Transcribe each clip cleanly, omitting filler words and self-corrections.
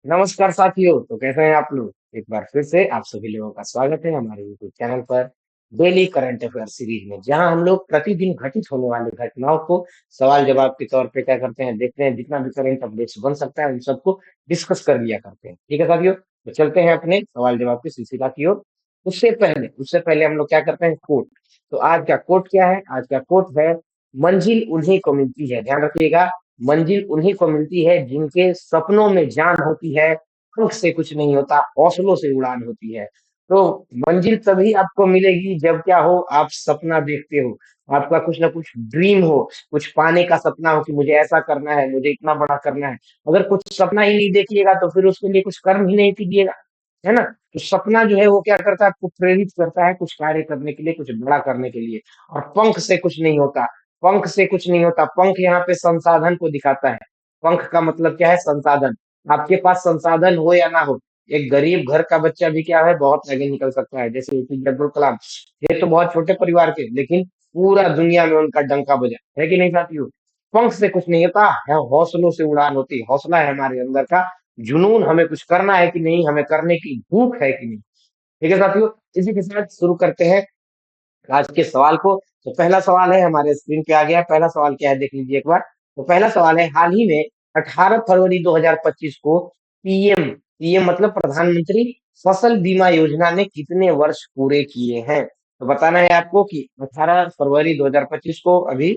नमस्कार साथियों। तो कैसे हैं आप लोग? एक बार फिर से आप सभी लोगों का स्वागत है हमारे यूट्यूब चैनल पर डेली करंट अफेयर सीरीज में, जहां हम लोग प्रतिदिन घटित होने वाली घटनाओं को सवाल जवाब के तौर पे क्या करते हैं, देखते हैं, जितना भी करंट अपडेट्स बन सकता है उन सबको डिस्कस कर लिया करते हैं। ठीक है साथियों, तो चलते हैं अपने सवाल जवाब की सिलसिला की ओर। उससे पहले हम लोग क्या करते हैं, कोट। तो आज का कोट क्या है? आज का कोट है, मंजिल उन्हीं को मिलती है, ध्यान रखिएगा, मंजिल उन्हीं को मिलती है जिनके सपनों में जान होती है, पंख से कुछ नहीं होता, हौसलों से उड़ान होती है। तो मंजिल तभी आपको मिलेगी जब क्या हो, आप सपना देखते हो, आपका कुछ ना कुछ ड्रीम हो, कुछ पाने का सपना हो कि मुझे ऐसा करना है, मुझे इतना बड़ा करना है। अगर कुछ सपना ही नहीं देखिएगा तो फिर उसके लिए कुछ कर्म ही नहीं कीजिएगा, है ना? तो सपना जो है वो क्या करता है, आपको प्रेरित करता है कुछ कार्य करने के लिए, कुछ बड़ा करने के लिए। और पंख से कुछ नहीं होता, पंख से कुछ नहीं होता। पंख यहाँ पे संसाधन को दिखाता है। पंख का मतलब क्या है? संसाधन। आपके पास संसाधन हो या ना हो, एक गरीब घर का बच्चा भी क्या है, बहुत आगे निकल सकता है। जैसे एपीजे अब्दुल कलाम, ये तो बहुत छोटे परिवार के, लेकिन पूरा दुनिया में उनका डंका बजा है कि नहीं साथियों? पंख से कुछ नहीं होता है, हौसलों से उड़ान होती है। हौसला है हमारे अंदर का, जुनून, हमें कुछ करना है कि नहीं, हमें करने की भूख है कि नहीं। ठीक है साथियों, इसी के साथ शुरू करते हैं आज के सवाल को। तो पहला सवाल है, हमारे स्क्रीन पे आ गया। पहला सवाल क्या है, देख लीजिए एक बार। तो पहला सवाल है, हाल ही में 18 फरवरी 2025 को पीएम, पीएम मतलब प्रधानमंत्री फसल बीमा योजना ने कितने वर्ष पूरे किए हैं? तो बताना है आपको कि 18 फरवरी 2025 को अभी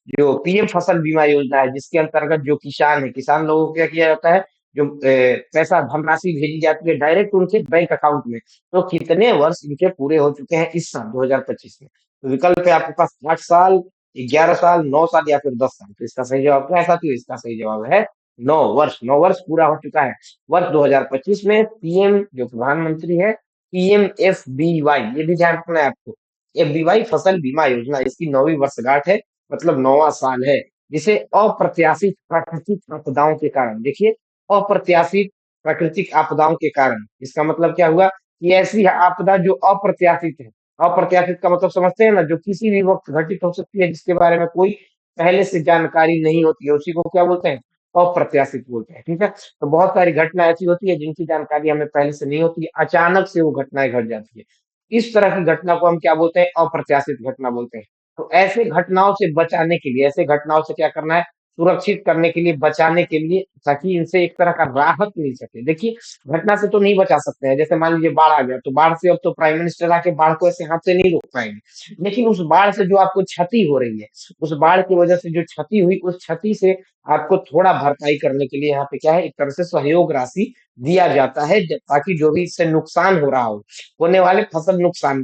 जो पीएम फसल बीमा योजना है, जिसके अंतर्गत जो किसान है, किसान लोगों को क्या किया जाता है, जो पैसा धनराशि भेजी जाती है डायरेक्ट उनके बैंक अकाउंट में। तो कितने वर्ष इनके पूरे हो चुके हैं इस साल 2025 में? तो विकल्प है आपके पास 8 साल, 11 साल, 9 साल या फिर 10 साल। तो इसका सही जवाब क्या है साथियों? इसका सही जवाब है 9 वर्ष। 9 वर्ष पूरा हो चुका है। वर्ष 2025 में पीएम जो प्रधानमंत्री है, पीएमएफबीवाई, ये भी ध्यान रखना है आपको, एफबीवाई फसल बीमा योजना, इसकी 9वीं वर्षगांठ है, मतलब 9वां साल है। जिसे अप्रत्याशित प्राकृतिक आपदाओं के कारण, देखिए, अप्रत्याशित प्राकृतिक आपदाओं के कारण, इसका मतलब क्या हुआ कि ऐसी आपदा जो अप्रत्याशित है। अप्रत्याशित का मतलब समझते हैं ना, जो किसी भी वक्त घटित हो सकती है, जिसके बारे में कोई पहले से जानकारी नहीं होती है, उसी को क्या बोलते हैं? अप्रत्याशित बोलते हैं। ठीक है, तो बहुत सारी घटना ऐसी होती है जिनकी जानकारी हमें पहले से नहीं होती है, अचानक से वो घटनाएं घट जाती है। इस तरह की घटना को हम क्या बोलते हैं? अप्रत्याशित घटना बोलते हैं। तो ऐसे घटनाओं से बचाने के लिए, ऐसे घटनाओं से क्या करना है, सुरक्षित करने के लिए, बचाने के लिए, ताकि इनसे एक तरह का राहत मिल सके। देखिए, घटना से तो नहीं बचा सकते हैं, जैसे मान लीजिए बाढ़ आ गया, तो बाढ़ से अब तो प्राइम मिनिस्टर आके बाढ़ को ऐसे हाथ से नहीं रोक पाएंगे, लेकिन उस बाढ़ से जो आपको क्षति हो रही है, उस बाढ़ की वजह से जो क्षति हुई, उस क्षति से आपको थोड़ा भरपाई करने के लिए यहाँ पे क्या है, एक तरह से सहयोग राशि दिया जाता है, ताकि जो भी इससे नुकसान हो रहा हो, होने वाले फसल नुकसान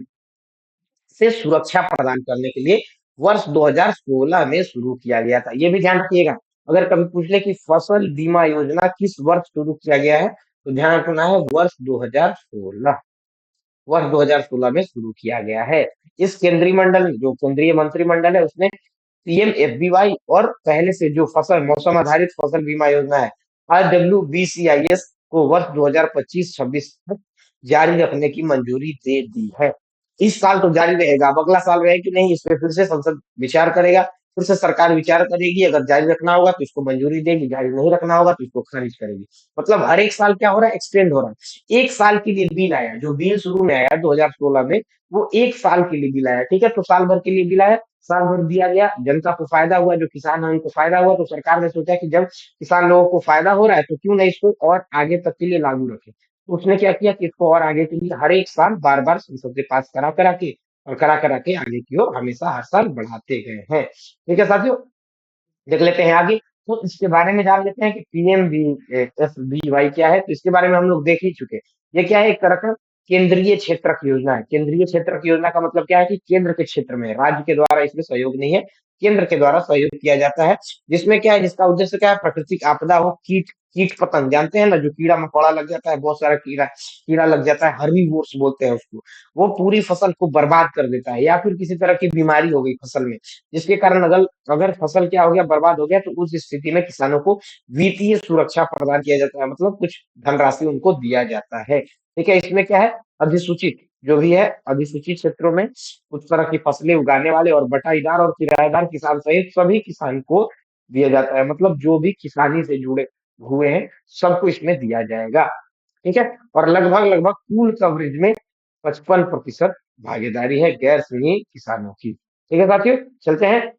से सुरक्षा प्रदान करने के लिए वर्ष 2016 में शुरू किया गया था। ये भी ध्यान रखिएगा, अगर कभी पूछ ले कि फसल बीमा योजना किस वर्ष शुरू किया गया है, तो ध्यान रखना है वर्ष 2016, वर्ष 2016 में शुरू किया गया है। इस केंद्रीय मंडल, जो केंद्रीय मंत्रिमंडल है, उसने पीएमएफबीवाई और पहले से जो फसल मौसम आधारित फसल बीमा योजना है, RWBCIS, को वर्ष 2025-26 तक जारी रखने की मंजूरी दे दी है। इस साल तो जारी रहेगा, अब अगला साल रहे कि नहीं, इस पे फिर से संसद विचार करेगा, फिर से सरकार विचार करेगी, अगर जारी रखना होगा तो इसको मंजूरी देगी, जारी नहीं रखना होगा तो इसको खारिज करेगी। मतलब हर एक साल क्या हो रहा है, एक्सटेंड हो रहा है। एक साल के लिए बिल आया, जो बिल शुरू में आया 2016 में, वो एक साल के लिए बिल आया। ठीक है, तो साल भर के लिए बिल आया, साल भर दिया गया, जनता को फायदा हुआ, जो किसान है उनको फायदा हुआ, तो सरकार ने सोचा कि जब किसान लोगों को फायदा हो रहा है तो क्यों नहीं इसको और आगे तक के लिए लागू रखे। तो उसने क्या किया कि इसको और आगे के लिए हर एक साल बार बार संसद से पास करा करा के और करा करा के आगे की ओर हमेशा हर साल बढ़ाते गए हैं। ठीक है साथियों, देख लेते हैं आगे। तो इसके बारे में जान लेते हैं कि पीएमवीएसबीवाई क्या है। तो इसके बारे में हम लोग देख ही चुके। ये क्या है, एक तरह का केंद्रीय क्षेत्रक योजना है। केंद्रीय क्षेत्रक योजना का मतलब क्या है कि केंद्र के क्षेत्र में, राज्य के द्वारा इसमें सहयोग नहीं है, केंद्र के द्वारा सहयोग किया जाता है। जिसमें क्या है, जिसका उद्देश्य क्या है, प्राकृतिक आपदा हो, कीट, कीट पतंग, जानते हैं ना, जो कीड़ा मकोड़ा लग जाता है, बहुत सारा कीड़ा कीड़ा लग जाता है, हर्बीवोर्स बोलते हैं उसको, वो पूरी फसल को बर्बाद कर देता है। या फिर किसी तरह की बीमारी हो गई फसल में, जिसके कारण अगर अगर फसल क्या हो गया, बर्बाद हो गया, तो उस स्थिति में किसानों को वित्तीय सुरक्षा प्रदान किया जाता है, मतलब कुछ धनराशि उनको दिया जाता है। ठीक है, इसमें क्या है, अधिसूचित जो भी है, अधिसूचित क्षेत्रों में उस तरह की फसलें उगाने वाले और बटाईदार और किराएदार किसान सहित सभी किसान को दिया जाता है, मतलब जो भी किसानी से जुड़े, हुए हैं, सबको इसमें दिया जाएगा। ठीक है? और लगभग लगभग कुल कवरेज में 55% भागीदारी है गैर संघीय किसानों की। ठीक है साथियों, चलते हैं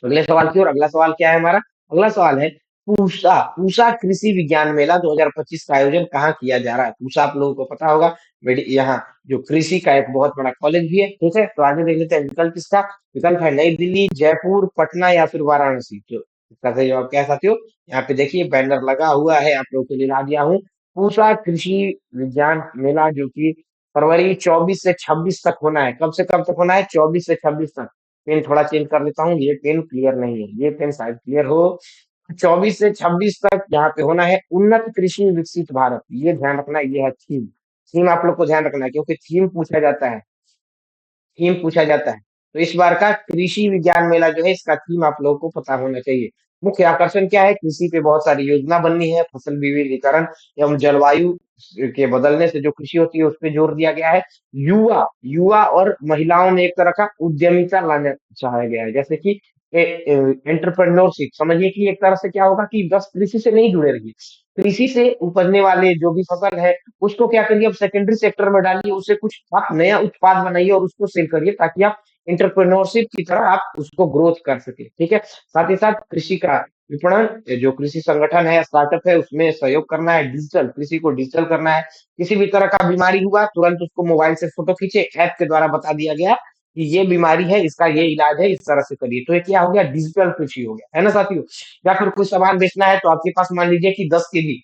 अगले सवाल की ओर। अगला सवाल क्या है हमारा? अगला सवाल है पूसा पूसा कृषि विज्ञान मेला 2025 का आयोजन कहाँ किया जा रहा है? पूसा आप लोगों को पता होगा, यहाँ जो कृषि का एक बहुत बड़ा कॉलेज भी है। ठीक है, तो आगे देख लेते हैं विकल्प किसका। विकल्प है नई दिल्ली, जयपुर, पटना या फिर वाराणसी। तो इसका सही जवाब क्या है साथियों? यहाँ पे देखिए बैनर लगा हुआ है, आप लोगों के लिए ला दिया हूँ। पूसा कृषि विज्ञान मेला जो कि फरवरी 24 से 26 तक होना है। कब से कब तक होना है? 24 से 26 तक। पेन थोड़ा चेंज कर लेता हूँ, ये पेन क्लियर नहीं है, ये पेन शायद क्लियर हो। 24 से 26 तक यहाँ पे होना है उन्नत कृषि विकसित भारत। ये ध्यान रखना है, ये है थीम। थीम आप लोग को ध्यान रखना है, क्योंकि थीम पूछा जाता है। तो इस बार का कृषि विज्ञान मेला जो है, इसका थीम आप लोगों को पता होना चाहिए। मुख्य आकर्षण क्या है? कृषि पे बहुत सारी योजना बननी है, फसल विविधीकरण एवं जलवायु के बदलने से जो कृषि होती है उस पर जोर दिया गया है। युवा युवा और महिलाओं में एक तरह का उद्यमिता लाना चाहा गया है, जैसे कि एंटरप्रेन्योरशिप। समझिए कि एक तरह से क्या होगा कि बस कृषि से नहीं जुड़े रहिए, कृषि से उपजने वाले जो भी फसल है उसको क्या करिए, अब सेकेंडरी सेक्टर में डालिए, उससे कुछ आप नया उत्पाद बनाइए और उसको सेल करिए, ताकि आप एंटरप्रेन्योरशिप की तरह आप उसको ग्रोथ कर सके। ठीक है, साथ ही साथ कृषि का विपणन, जो कृषि संगठन है, स्टार्टअप है, उसमें सहयोग करना है। डिजिटल कृषि को डिजिटल करना है। किसी भी तरह का बीमारी हुआ तुरंत उसको मोबाइल से फोटो खींचे, ऐप के द्वारा बता दिया गया कि ये बीमारी है, इसका ये इलाज है, इस तरह से करिए। तो ये क्या हो गया? डिजिटल कृषि हो गया, है ना साथियों? या फिर कोई सामान बेचना है, तो आपके पास मान लीजिए कि 10 केजी,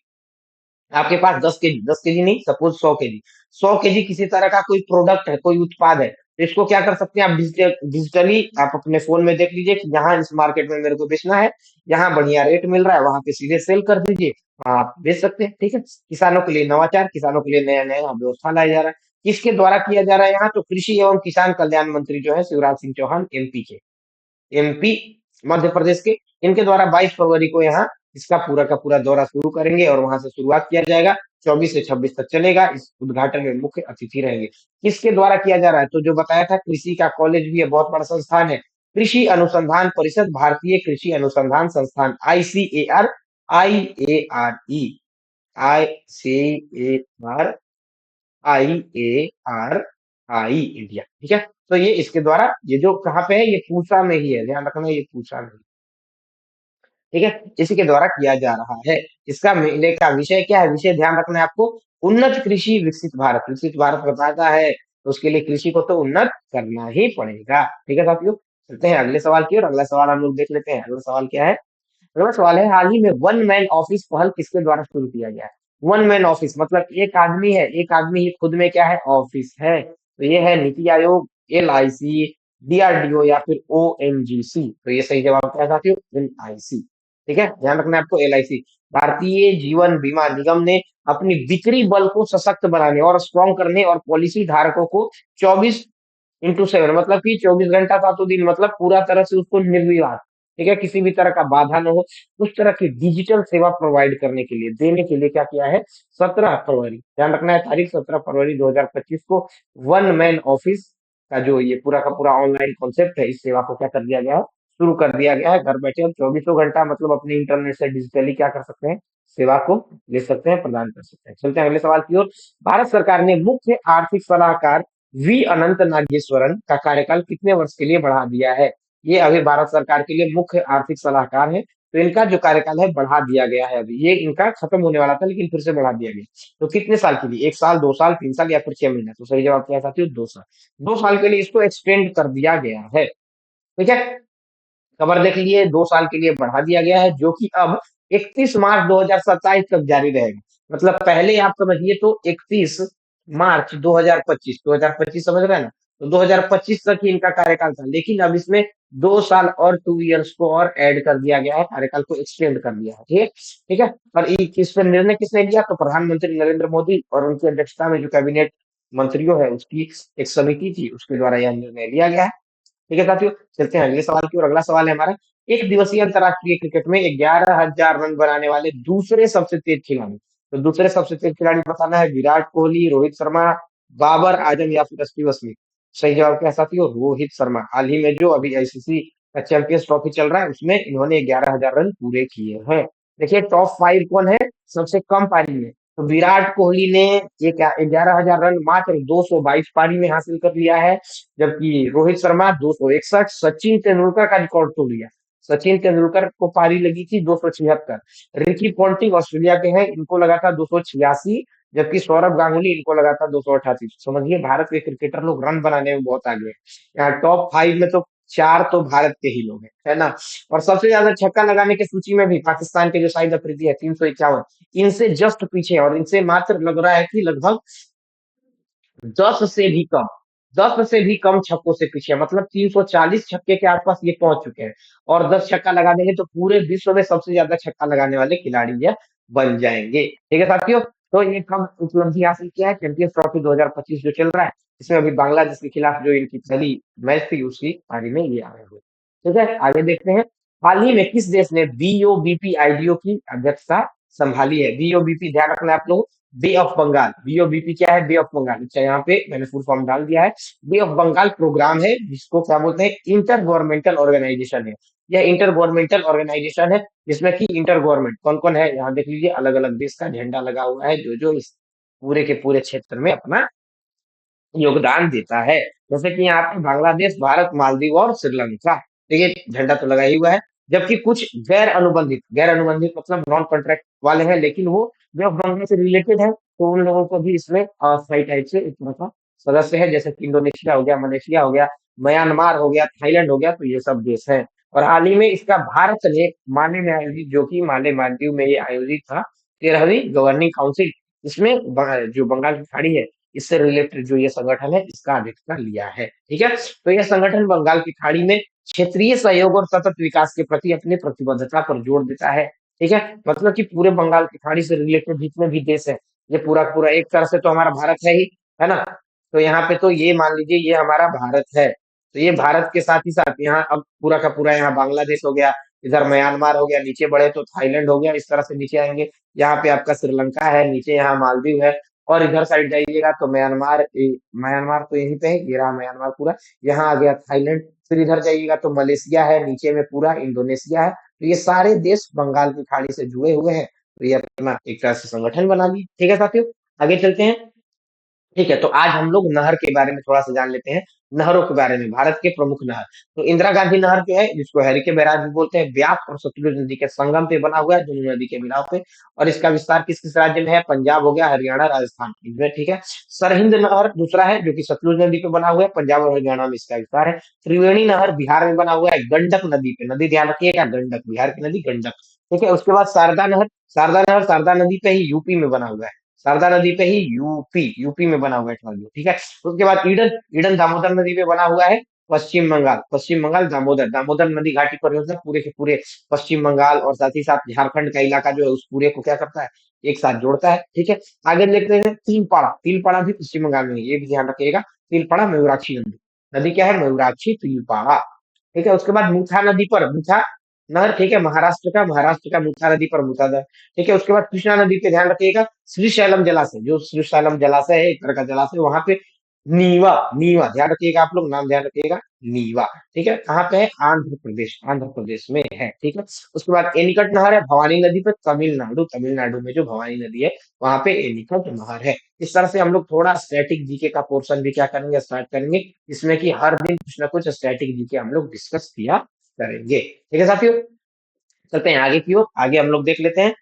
आपके पास 10 केजी, 10 केजी नहीं, सपोज 100 केजी, 100 केजी किसी तरह का कोई प्रोडक्ट है, कोई उत्पाद है, तो इसको क्या कर सकते हैं आप? डिजिटली आप अपने फोन में देख लीजिए कि यहाँ इस मार्केट में मेरे को बेचना है, यहाँ बढ़िया रेट मिल रहा है, वहां पे सीधे सेल कर दीजिए, वहां आप बेच सकते हैं। ठीक है, किसानों के लिए नवाचार, किसानों के लिए नया नया व्यवस्था लाया जा रहा है। किसके द्वारा किया जा रहा है यहाँ? तो कृषि एवं किसान कल्याण मंत्री जो है शिवराज सिंह चौहान, एमपी के, एमपी मध्य प्रदेश के, इनके द्वारा 22 फरवरी को यहाँ इसका पूरा का पूरा दौरा शुरू करेंगे और वहां से शुरुआत किया जाएगा। 24 से 26 तक चलेगा। इस उद्घाटन में मुख्य अतिथि रहेंगे। किसके द्वारा किया जा रहा है? तो जो बताया था, कृषि का कॉलेज भी है, बहुत बड़ा संस्थान है, कृषि अनुसंधान परिषद, भारतीय कृषि अनुसंधान संस्थान, ICAR, IARE, IARI इंडिया। ठीक है, तो ये इसके द्वारा, ये जो कहाँ पे है, ये पूसा में ही है, ध्यान रखना, ये पूसा में। ठीक है, इसी के द्वारा किया जा रहा है। इसका मेले का विषय क्या है? विषय ध्यान रखना है आपको, उन्नत कृषि विकसित भारत। विकसित भारत बताता है, तो उसके लिए कृषि को तो उन्नत करना ही पड़ेगा। ठीक है साथियों, चलते हैं अगले सवाल की ओर। अगला सवाल हम लोग देख लेते हैं। अगला सवाल क्या है? अगला सवाल है, हाल ही में वन मैन ऑफिस पहल किसके द्वारा शुरू किया गया है? वन मैन ऑफिस मतलब एक आदमी है, एक आदमी ही खुद में क्या है? ऑफिस है। तो ये है नीति आयोग, LIC, DRDO या फिर ONGC। तो ये सही जवाब क्या है साथियों? LIC। ठीक है, ध्यान रखना है आपको, LIC, भारतीय जीवन बीमा निगम ने अपनी बिक्री बल को सशक्त बनाने और स्ट्रॉन्ग करने और पॉलिसी धारकों को 24x7 मतलब कि 24 घंटा 7 दिन, मतलब पूरा तरह से उसको निर्विवाद, ठीक है, किसी भी तरह का बाधा न हो, उस तरह की डिजिटल सेवा प्रोवाइड करने के लिए, देने के लिए क्या किया है? 17 फरवरी, ध्यान रखना है तारीख, 17 फरवरी 2025 को वन मैन ऑफिस का जो ये पूरा का पूरा ऑनलाइन कॉन्सेप्ट है, इस सेवा को क्या कर दिया गया है? शुरू कर दिया गया है। घर बैठे हम 24 घंटा मतलब अपने इंटरनेट से डिजिटली क्या कर सकते हैं? सेवा को ले सकते हैं, प्रदान कर सकते हैं। चलते हैं अगले सवाल की ओर। भारत सरकार ने मुख्य आर्थिक सलाहकार वी अनंत नागेश्वरन का कार्यकाल कितने वर्ष के लिए बढ़ा दिया है? ये अभी भारत सरकार के लिए मुख्य आर्थिक सलाहकार है, तो इनका जो कार्यकाल है बढ़ा दिया गया है। अभी ये इनका खत्म होने वाला था, लेकिन फिर से बढ़ा दिया गया। तो कितने साल के लिए? 1 साल, 2 साल, 3 साल या फिर 6 महीना? तो सही जवाब क्या है साथियों? 2 साल। 2 साल के लिए इसको एक्सटेंड कर दिया गया है। ठीक है, खबर देख लीजिए, 2 साल के लिए बढ़ा दिया गया है, जो कि अब 31 मार्च 2027 तक जारी रहेगा। मतलब पहले आप समझिए तो 31 मार्च 2025, 2025 समझ रहे हैं ना? तो 2025 तक ही इनका कार्यकाल था, लेकिन अब इसमें 2 साल और 2 इयर्स को और ऐड कर दिया गया है, कार्यकाल को एक्सटेंड कर दिया है। ठीक है, ठीक है। और इस पर निर्णय किसने लिया? तो प्रधानमंत्री नरेंद्र मोदी और उनकी अध्यक्षता में जो कैबिनेट मंत्रियों है उसकी एक समिति थी, उसके द्वारा यह निर्णय लिया गया है। ठीक है साथियों, चलते हैं अगले सवाल की ओर। अगला सवाल है हमारा, एक दिवसीय अंतरराष्ट्रीय क्रिकेट में 11,000 रन बनाने वाले दूसरे सबसे तेज खिलाड़ी। तो दूसरे सबसे तेज खिलाड़ी बताना है, विराट कोहली, रोहित शर्मा, बाबर आजम या फिर स्टीव स्मिथ। सही जवाब क्या है साथियों? रोहित शर्मा। हाल ही में जो अभी ICC का चैंपियंस ट्रॉफी चल रहा है, उसमें इन्होंने 11,000 रन पूरे किए हैं। देखिए टॉप 5 कौन है सबसे कम पारी में। तो विराट कोहली ने ये क्या 11,000 रन मात्र 222 पारी में हासिल कर लिया है। जबकि रोहित शर्मा 261, सचिन तेंदुलकर का रिकॉर्ड तोड़ लिया। सचिन तेंदुलकर को पारी लगी थी 276। रिकी पॉन्टिंग ऑस्ट्रेलिया के हैं, इनको लगा था 286। जबकि सौरभ गांगुली इनको लगा था 288। समझिए भारत के क्रिकेटर लोग रन बनाने में बहुत आगे हैं। यहाँ टॉप 5 में तो 4 तो भारत के ही लोग हैं, है ना। और सबसे ज्यादा छक्का लगाने की सूची में भी पाकिस्तान के जो शाहिद अफरीदी है 351, इनसे जस्ट पीछे है, और इनसे मात्र लग रहा है कि लगभग 10 से भी कम, 10 से भी कम छक्कों से पीछे है। मतलब 340 छक्के के आसपास ये पहुंच चुके हैं। और 10 छक्का लगा देंगे तो पूरे विश्व में सबसे ज्यादा छक्का लगाने वाले खिलाड़ी ये बन जाएंगे। ठीक है साथियों, तो ये कम उपलब्धि हासिल किया है चैंपियंस ट्रॉफी 2025 जो चल रहा है, इसमें अभी बांग्लादेश के खिलाफ जो इनकी पहली मैच थी उसकी पारी में ये आए हुए। ठीक है, आगे देखते हैं। हाल ही में किस देश ने बीओबीपी आईडीओ की अध्यक्षता संभाली है? बीओबीपी ध्यान रखना है आप लोग, बे ऑफ बंगाल। बीओबीपी क्या है? बे ऑफ बंगाल। अच्छा यहाँ पे मैंने फुल फॉर्म डाल दिया है। बे ऑफ बंगाल प्रोग्राम है जिसको क्या बोलते हैं, इंटर गवर्नमेंटल ऑर्गेनाइजेशन है। यह इंटर गवर्नमेंटल ऑर्गेनाइजेशन है जिसमें कि इंटर गवर्नमेंट कौन कौन है, यहाँ देख लीजिए, अलग अलग देश का झंडा लगा हुआ है जो जो इस पूरे के पूरे क्षेत्र में अपना योगदान देता है। जैसे कि यहाँ पे बांग्लादेश, भारत, मालदीव और श्रीलंका, देखिए झंडा तो लगा ही हुआ है। जबकि कुछ गैर अनुबंधित मतलब नॉन कॉन्ट्रैक्ट वाले हैं, लेकिन वो जो बंगला से रिलेटेड है तो उन लोगों को भी इसमें अस्थायी टाइप से एक तरह का सदस्य है। जैसे कि इंडोनेशिया हो गया, मलेशिया हो गया, म्यांमार हो गया, थाईलैंड हो गया, तो ये सब देश हैं। और हाल ही में इसका भारत ने माले में आयोजित, जो कि माले मालदीव में ये आयोजित था, 13वीं गवर्निंग काउंसिल, इसमें जो बंगाल की खाड़ी है इससे रिलेटेड जो ये संगठन है इसका अधिकार लिया है। ठीक है, तो यह संगठन बंगाल की खाड़ी में क्षेत्रीय सहयोग और सतत विकास के प्रति अपनी प्रतिबद्धता पर जोर देता है। ठीक है, मतलब कि पूरे बंगाल की खाड़ी से रिलेटेड जितने भी देश है, ये पूरा पूरा एक तरह से तो हमारा भारत है ही, है ना। तो यहाँ पे तो ये मान लीजिए ये हमारा भारत है, तो ये भारत के साथ ही साथ यहाँ अब पूरा का पूरा यहाँ बांग्लादेश हो गया, इधर म्यांमार हो गया, नीचे बढ़े तो थाईलैंड हो गया, इस तरह से नीचे आएंगे। यहाँ पे आपका श्रीलंका है, नीचे यहाँ मालदीव है, और इधर साइड जाइएगा तो म्यांमार तो यहीं पे है, ये रहा म्यांमार पूरा। यहाँ आ गया थाईलैंड। फिर इधर जाइएगा तो मलेशिया है, नीचे में पूरा इंडोनेशिया है। तो ये सारे देश बंगाल की खाड़ी से जुड़े हुए हैं, तो ये अपना एक तरह से संगठन बना लिए। ठीक है साथियों, आगे चलते हैं। ठीक है, तो आज हम लोग नहर के बारे में थोड़ा सा जान लेते हैं। नहरों के बारे में, भारत के प्रमुख नहर। तो इंदिरा गांधी नहर जो है जिसको हरिके बैराज भी बोलते हैं, ब्यास और सतलुज नदी के संगम पे बना हुआ है, दोनों नदी के मिलाव पे। और इसका विस्तार किस किस राज्य में है? पंजाब हो गया, हरियाणा, राजस्थान इनमें। ठीक है, सरहिंद नहर दूसरा है जो कि सतलुज नदी पे बना हुआ है, पंजाब और हरियाणा में इसका विस्तार है। त्रिवेणी नहर बिहार में बना हुआ है, गंडक नदी पे, नदी ध्यान रखिएगा, गंडक, बिहार की नदी गंडक। ठीक है, उसके बाद शारदा नदी पे ही यूपी में बना हुआ है। शारदा नदी पे ही यूपी में बना हुआ है ठहर। ठीक है, उसके बाद ईडन ईडन दामोदर नदी पे बना हुआ है, पश्चिम बंगाल दामोदर दामोदर नदी घाटी परियोजना पूरे के पूरे पश्चिम बंगाल और साथ ही साथ झारखंड का इलाका जो है उस पूरे को क्या करता है, एक साथ जोड़ता है। ठीक है, आगे देखते हैं तिलपाड़ा भी पश्चिम बंगाल में है, ये भी ध्यान रखिएगा। तिलपाड़ा मयूराक्षी नदी, नदी क्या है? मयूराक्षी तिलपाड़ा। ठीक है, उसके बाद मुथा नदी पर मुथा नहर, ठीक है, महाराष्ट्र का मुथा नदी पर मुथा नहर। ठीक है, उसके बाद कृष्णा नदी पे ध्यान रखिएगा, श्रीशैलम जलाशय, जो श्रीशैलम जलाशय है एक तरह का जलाशय, वहां पे नीवा नीवा ध्यान रखिएगा, आप लोग नाम ध्यान रखिएगा, नीवा। ठीक है, कहाँ पे है? आंध्र प्रदेश में है। ठीक है, उसके बाद एनिकट नहर है भवानी नदी पे, तमिलनाडु में जो भवानी नदी है वहां पे एनिकट नहर है। इस तरह से हम लोग थोड़ा स्टैटिक जीके का पोर्शन भी क्या करेंगे, स्टार्ट करेंगे, इसमें कि हर दिन कुछ ना कुछ स्टैटिक जीके हम लोग डिस्कस किया करेंगे। ठीक है साथियों, चलते हैं आगे की ओर, आगे हम लोग देख लेते हैं।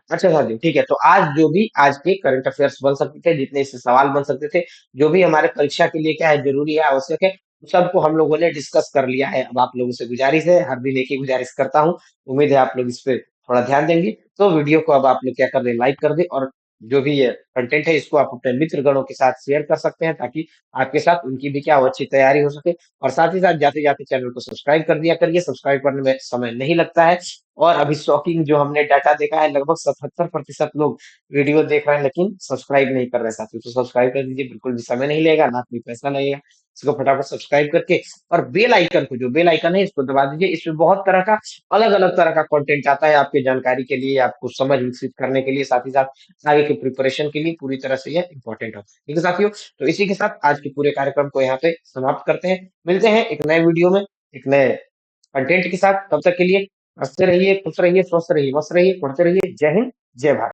अच्छा साथियों, ठीक है, तो आज के करंट अफेयर्स बन सकते थे, जितने इससे सवाल बन सकते थे, जो भी हमारे परीक्षा के लिए क्या है जरूरी है, आवश्यक है, उस सबको हम लोगों ने डिस्कस कर लिया है। अब आप लोगों से गुजारिश है, हर दिन एक ही गुजारिश करता हूँ, उम्मीद है आप लोग इस पे थोड़ा ध्यान देंगे। तो वीडियो को अब आप लोग क्या कर दे, लाइक कर दे, और जो भी ये कंटेंट है इसको आप अपने मित्र गणों के साथ शेयर कर सकते हैं, ताकि आपके साथ उनकी भी क्या हो, अच्छी तैयारी हो सके। और साथ ही साथ जाते जाते चैनल को सब्सक्राइब कर दिया करिए, सब्सक्राइब करने में समय नहीं लगता है। और अभी शॉकिंग जो हमने डाटा देखा है, लगभग 77% लोग वीडियो देख रहे हैं लेकिन सब्सक्राइब नहीं कर रहे साथियों। तो सब्सक्राइब कर दीजिए, बिल्कुल भी समय नहीं लगेगा, ना कोई पैसा लगेगा। इसको फटाफट सब्सक्राइब करके, और बेल आइकन को, जो बेल आइकन है इसको दबा दीजिए। इसमें बहुत तरह का, अलग अलग तरह का कंटेंट आता है आपकी जानकारी के लिए, आपको समझ विकसित करने के लिए, साथ ही साथ आगे के प्रिपरेशन के लिए पूरी तरह से यह इंपॉर्टेंट है। ठीक है साथियों, तो इसी के साथ आज के पूरे कार्यक्रम को यहाँ पे समाप्त करते हैं। मिलते हैं एक नए वीडियो में, एक नए कंटेंट के साथ। तब तक के लिए हँसते रहिए, खुश रहिए, स्वस्थ रहिए, मस्त रहिए, पढ़ते रहिए। जय हिंद, जय भारत।